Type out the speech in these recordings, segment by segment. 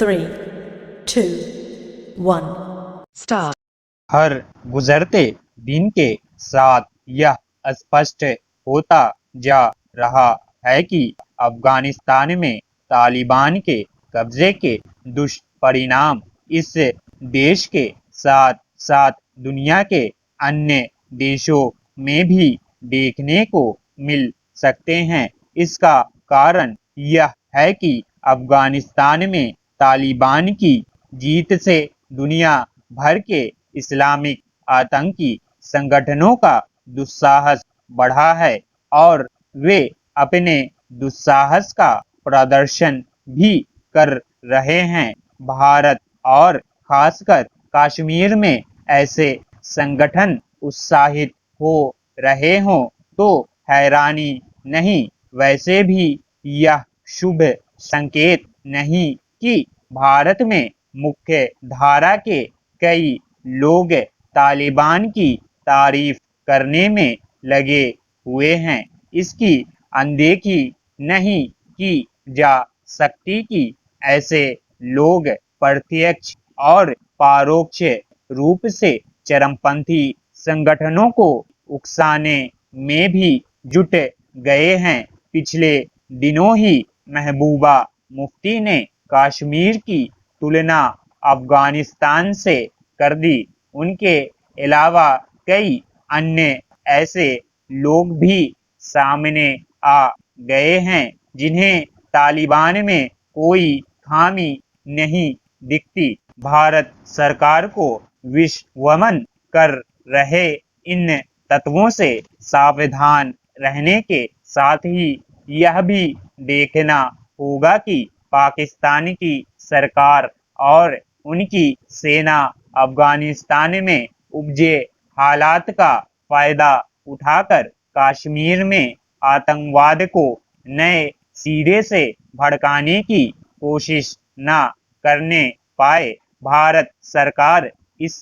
3, 2, 1. Start. हर गुजरते दिन के साथ यह स्पष्ट होता जा रहा है कि अफगानिस्तान में तालिबान के कब्जे के दुष्परिणाम इस देश के साथ साथ दुनिया के अन्य देशों में भी देखने को मिल सकते हैं। इसका कारण यह है कि अफगानिस्तान में तालिबान की जीत से दुनिया भर के इस्लामिक आतंकी संगठनों का दुस्साहस बढ़ा है और वे अपने दुस्साहस का प्रदर्शन भी कर रहे हैं। भारत और खासकर कश्मीर में ऐसे संगठन उत्साहित हो रहे हों तो हैरानी नहीं। वैसे भी यह शुभ संकेत नहीं कि भारत में मुख्य धारा के कई लोग तालिबान की तारीफ करने में लगे हुए हैं। इसकी अनदेखी नहीं की जा सकती कि ऐसे लोग प्रत्यक्ष और परोक्ष रूप से चरमपंथी संगठनों को उकसाने में भी जुट गए हैं। पिछले दिनों ही महबूबा मुफ्ती ने कश्मीर की तुलना अफगानिस्तान से कर दी। उनके अलावा कई अन्य ऐसे लोग भी सामने आ गए हैं जिन्हें तालिबान में कोई खामी नहीं दिखती। भारत सरकार को विश्वमन कर रहे इन तत्वों से सावधान रहने के साथ ही यह भी देखना होगा कि पाकिस्तान की सरकार और उनकी सेना अफगानिस्तान में उपजे हालात का फायदा उठाकर कश्मीर में आतंकवाद को नए सिरे से भड़काने की कोशिश न करने पाए। भारत सरकार इस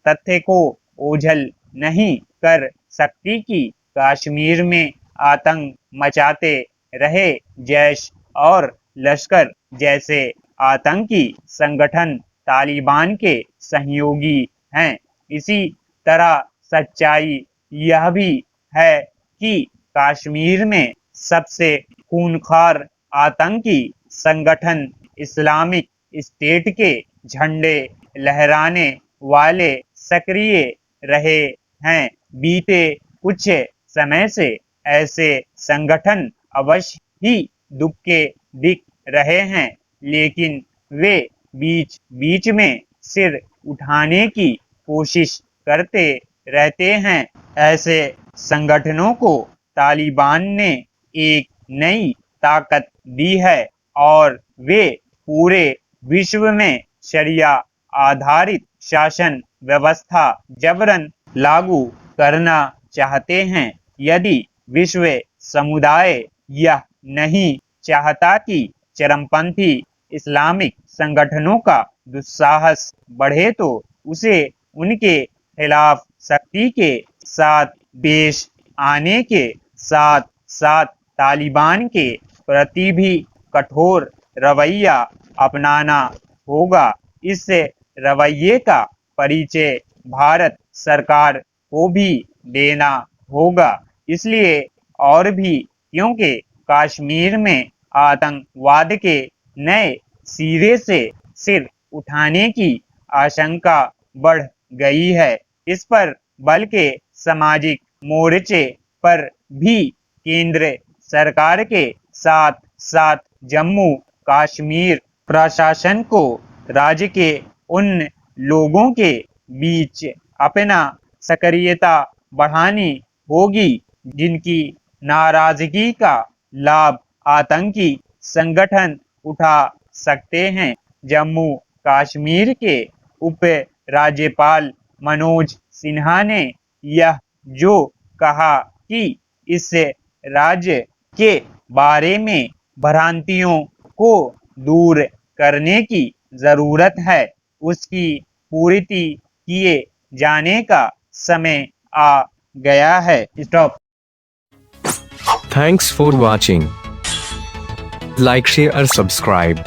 तथ्य को ओझल नहीं कर सकती कि कश्मीर में आतंक मचाते रहे जैश और लश्कर जैसे आतंकी संगठन तालिबान के सहयोगी हैं। इसी तरह सच्चाई यह भी है कि कश्मीर में सबसे खूंखार आतंकी संगठन इस्लामिक स्टेट के झंडे लहराने वाले सक्रिय रहे हैं। बीते कुछ समय से ऐसे संगठन अवश्य ही दुबके दिख रहे हैं, लेकिन वे बीच बीच में सिर उठाने की कोशिश करते रहते हैं। ऐसे संगठनों को तालिबान ने एक नई ताकत दी है और वे पूरे विश्व में शरिया आधारित शासन व्यवस्था जबरन लागू करना चाहते हैं। यदि विश्व समुदाय यह नहीं चाहता कि चरमपंथी इस्लामिक संगठनों का दुस्साहस बढ़े तो उसे उनके खिलाफ सख्ती के साथ पेश आने के साथ साथ तालिबान के प्रति भी कठोर रवैया अपनाना होगा। इस रवैये का परिचय भारत सरकार को भी देना होगा। इसलिए और भी क्योंकि कश्मीर में आतंकवाद के नए सिरे से सिर उठाने की आशंका बढ़ गई है। इस पर बल के सामाजिक मोर्चे पर भी केंद्र सरकार के साथ साथ जम्मू कश्मीर प्रशासन को राज्य के उन लोगों के बीच अपना सक्रियता बढ़ानी होगी जिनकी नाराजगी का लाभ आतंकी संगठन उठा सकते हैं। जम्मू कश्मीर के उप राज्यपाल मनोज सिन्हा ने यह जो कहा कि इस राज्य के बारे में भ्रांतियों को दूर करने की जरूरत है, उसकी पूर्ति किए जाने का समय आ गया है। Stop. Thanks for watching. Like, share, subscribe.